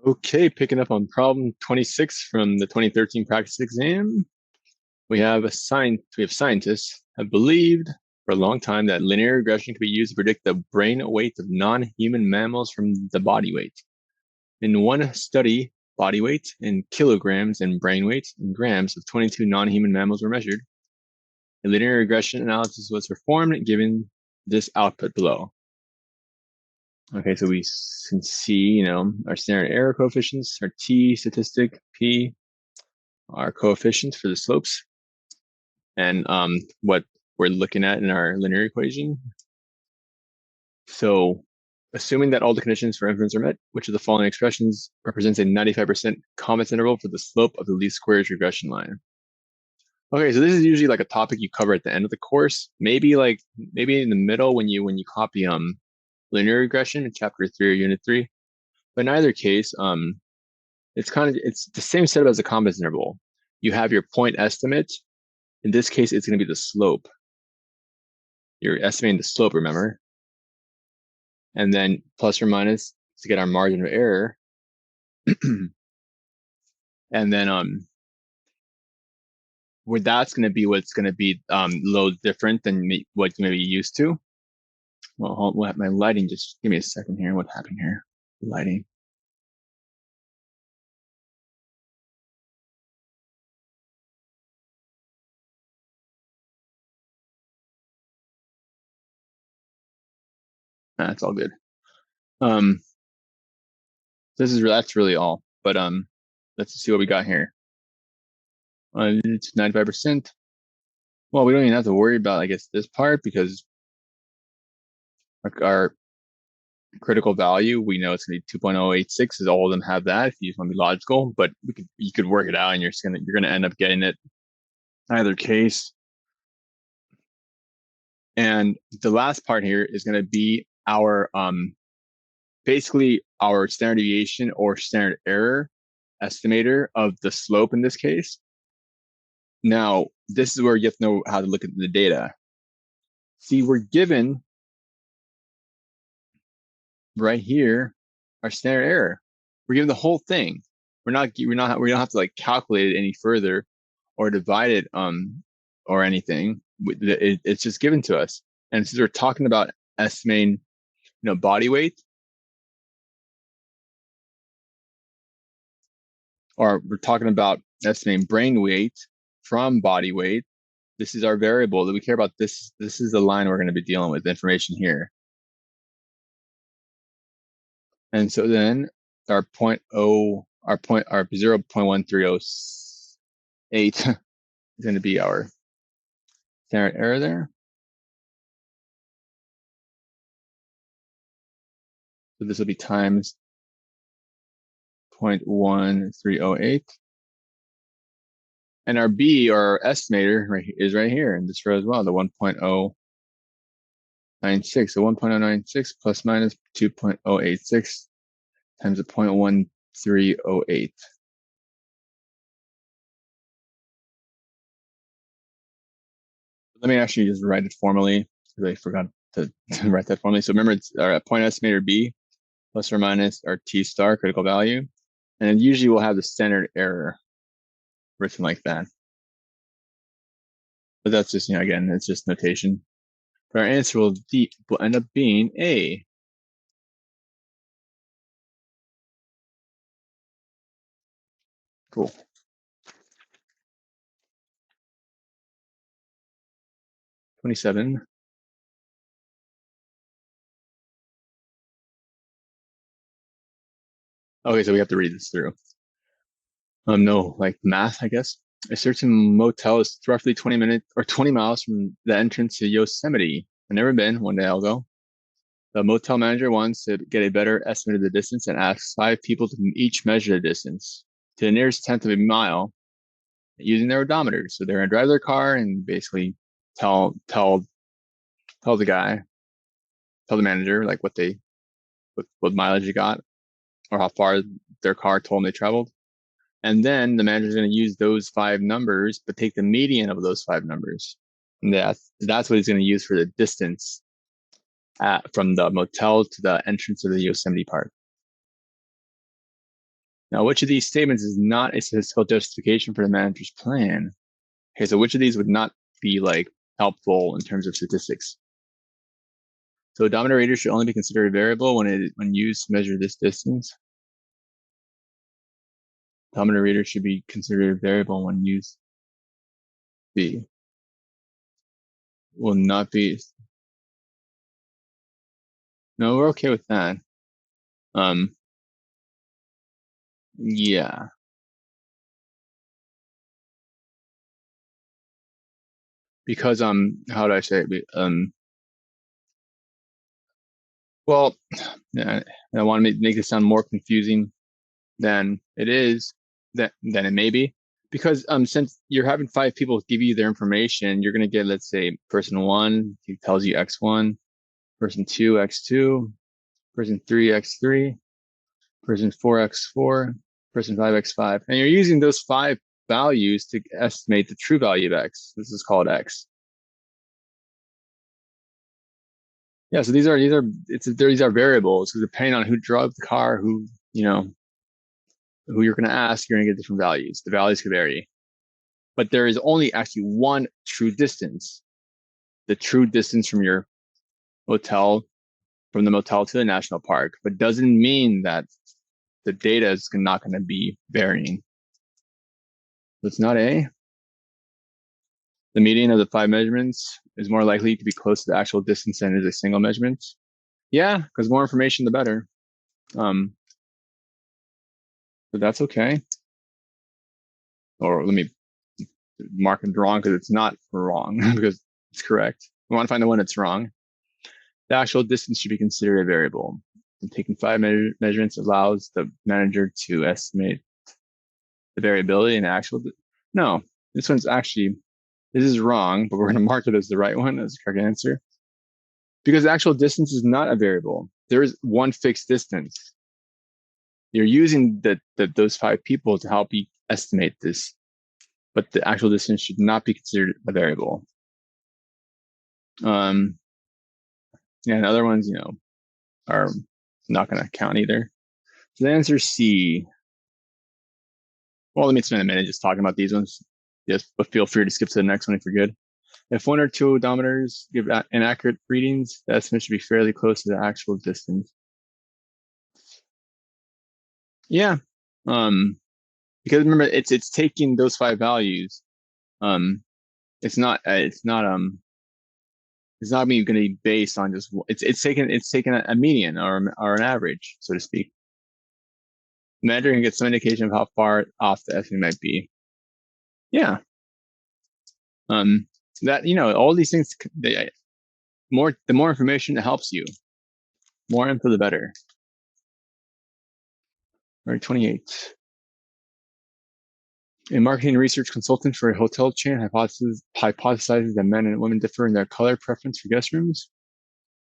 Okay, picking up on problem 26 from the 2013 practice exam. We have scientists have believed for a long time that linear regression can be used to predict the brain weight of non-human mammals from the body weight. In one study, body weight in kilograms and brain weight in grams of 22 non-human mammals were measured. A linear regression analysis was performed given this output below. Okay, so we can see, our standard error coefficients, our t statistic, p, our coefficients for the slopes, and what we're looking at in our linear equation. So assuming that all the conditions for inference are met, which of the following expressions represents a 95% confidence interval for the slope of the least squares regression line? Okay, so this is usually like a topic you cover at the end of the course. Maybe in the middle when you copy linear regression in chapter 3 or unit 3. But in either case, it's the same setup as a confidence interval. You have your point estimate. In this case, it's going to be the slope. You're estimating the slope, remember? And then plus or minus to get our margin of error. And then where that's going to be what's going to be a little different than what you may be used to. Well, my lighting, just give me a second here. What happened here? Lighting. That's all good. Um, that's really all. But let's see what we got here. It's 95%. Well, we don't even have to worry about, I guess, this part because our critical value, we know it's going to be 2.086, is all of them have that if you just want to be logical, but you could work it out and you're gonna end up getting it either case. And the last part here is going to be our basically our standard deviation or standard error estimator of the slope in this case. Now, this is where you have to know how to look at the data. See, we're given right here our standard error. We're given the whole thing. We don't have to like calculate it any further or divide it or anything. It's just given to us. And since we're talking about estimating, body weight, or we're talking about estimating brain weight from body weight, this is our variable that we care about. This is the line we're going to be dealing with information here. And so then our our 0.1308 is going to be our standard error there. So this will be times 0.1308. And our B, or our estimator, is right here in this row as well, the 1.096. So 1.096 plus minus 2.086 times the 0.1308. Let me actually just write it formally because I forgot to write that formally. So remember, it's our point estimator B plus or minus our T star critical value. And then usually we'll have the standard error written like that. But that's just, again, it's just notation. But our answer will end up being A. Cool. 27. Okay, so we have to read this through. No, like math, I guess. A certain motel is roughly 20 minutes or 20 miles from the entrance to Yosemite. I've never been. One day I'll go. The motel manager wants to get a better estimate of the distance and asks 5 people to each measure the distance to the nearest tenth of a mile using their odometers. So they're gonna drive their car and basically tell the guy, tell the manager like what mileage you got or how far their car told them they traveled. And then the manager's going to use those 5 numbers, but take the median of those 5 numbers. And that's what he's going to use for the distance from the motel to the entrance of the Yosemite Park. Now, which of these statements is not a statistical justification for the manager's plan? Okay, so which of these would not be like helpful in terms of statistics? So odometer reader should only be considered a variable when used to measure this distance. Odometer reader should be considered a variable when used. B will not be. No, we're okay with that. Yeah, because how do I say it? Well, yeah, I want to make this sound more confusing than it is, than it may be, because since you're having five people give you their information, you're gonna get, let's say, person one, he tells you X1, person two, X2, person three, X3, person four, X4, person five, X5, and you're using those five values to estimate the true value of X. This is called X. Yeah, so these are variables. So depending on who drove the car, who you're going to ask, you're going to get different values. The values could vary, but there is only actually one true distance. The true distance from your hotel, from the motel to the national park, but doesn't mean that the data is not going to be varying. So it's not A. The median of the five measurements is more likely to be close to the actual distance than is a single measurement. Yeah, because more information, the better. So that's okay. Or let me mark it wrong because it's not wrong because it's correct. We want to find the one that's wrong. The actual distance should be considered a variable. And taking five measurements allows the manager to estimate the variability in actual. No, this is wrong, but we're going to mark it as the right one as the correct answer. Because the actual distance is not a variable. There is one fixed distance. You're using those five people to help you estimate this, but the actual distance should not be considered a variable. Yeah, and other ones, are not going to count either. So the answer is C. Well, let me spend a minute just talking about these ones. Yes, but feel free to skip to the next one if you're good. If one or two odometers give inaccurate readings, the estimate should be fairly close to the actual distance. Yeah. Because remember, it's taking those five values. It's not going to be based on just it's taking a median or an average, so to speak. Manager can get some indication of how far off the estimate might be. Yeah. That all these things, the more information it helps you. More info, the better. All right, 28. A marketing research consultant for a hotel chain hypothesizes that men and women differ in their color preference for guest rooms.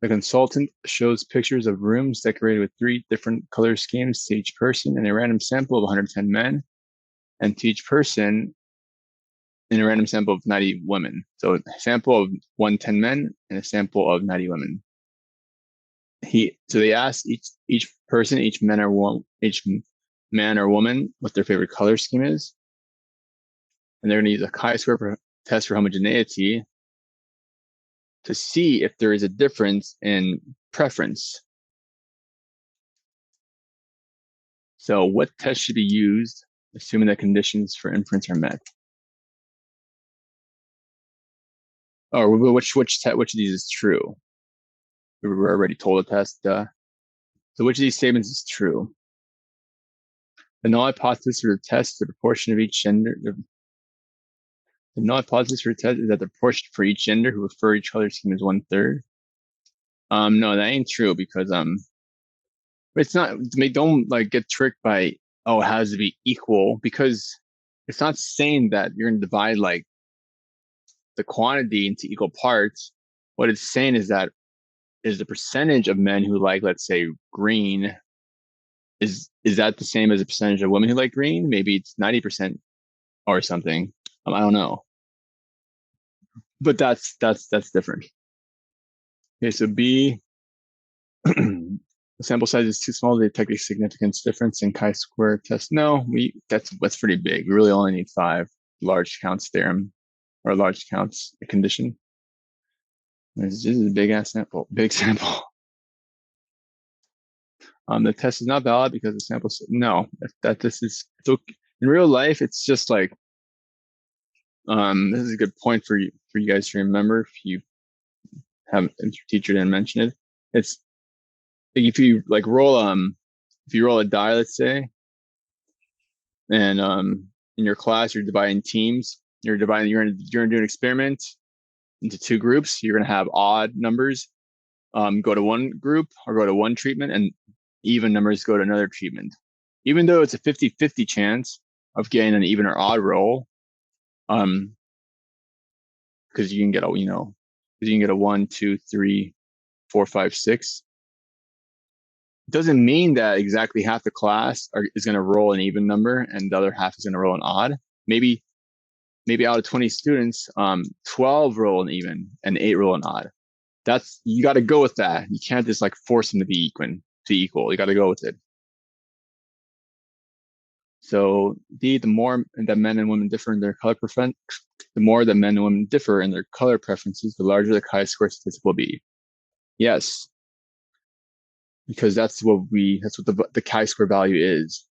The consultant shows pictures of rooms decorated with 3 different color schemes to each person in a random sample of 110 men, and to each person in a random sample of 90 women. So a sample of 110 men and a sample of 90 women. So they asked each person, each man or woman, what their favorite color scheme is, and they're going to use a chi-square test for homogeneity to see if there is a difference in preference. So what test should be used, assuming that conditions for inference are met? Or which of these is true? We were already told a test. So which of these statements is true? The null hypothesis for the test, the proportion of each gender. The null hypothesis for the test is that the proportion for each gender who prefer each color scheme is 1/3. No, that ain't true because it's not. They don't get tricked by it has to be equal, because it's not saying that you're gonna divide the quantity into equal parts. What it's saying is that is the percentage of men who like, let's say, green, is that the same as the percentage of women who like green? Maybe it's 90% or something. I don't know, but that's different. Okay, so B. The sample size is too small to detect a significance difference in chi-square test. No, that's pretty big. We really only need 5 large counts theorem or large counts condition. This is a big ass sample, big sample. The test is not valid because the sample. No, that this is so in real life. It's just like this is a good point for you guys to remember if you have if your teacher didn't mention it. It's like if you like roll if you roll a die, let's say, and in your class you're dividing teams. You're gonna do an experiment into 2 groups. You're gonna have odd numbers go to one group or go to one treatment, and even numbers go to another treatment. Even though it's a 50-50 chance of getting an even or odd roll, because you can get a, because you can get a 1, 2, 3, 4, 5, 6. It doesn't mean that exactly half the class is going to roll an even number and the other half is going to roll an odd. Maybe out of 20 students, 12 roll an even and 8 roll an odd. You got to go with that. You can't just like force them to be equal. You got to go with it. So the more that men and women differ in their color preference, the more that men and women differ in their color preferences, the larger the chi-square statistic will be. Yes, because that's what the chi-square value is.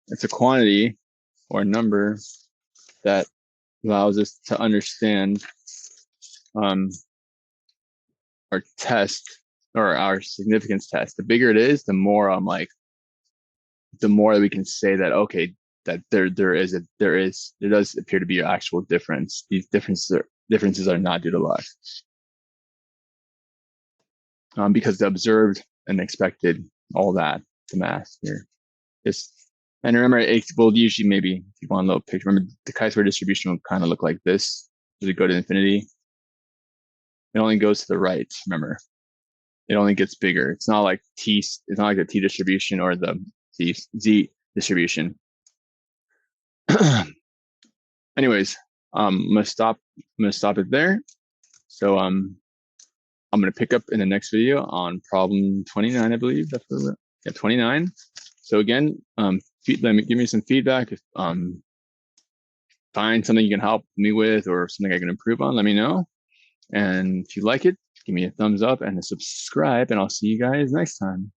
It's a quantity or a number that allows us to understand our test or our significance test. The bigger it is, the more the more that we can say that okay, that there does appear to be an actual difference. These differences are not due to luck, because the observed and expected, all that, the math here. And remember, it will usually, maybe if you want a little picture, remember the chi-square distribution will kind of look like this. Does it go to infinity? It only goes to the right. Remember, it only gets bigger. It's not like It's not like the T distribution or the Z distribution. Anyways, I'm gonna stop it there. So I'm gonna pick up in the next video on problem 29, I believe. That's what yeah, 29. So again, give me some feedback. If find something you can help me with or something I can improve on, let me know. And if you like it, give me a thumbs up and a subscribe, and I'll see you guys next time.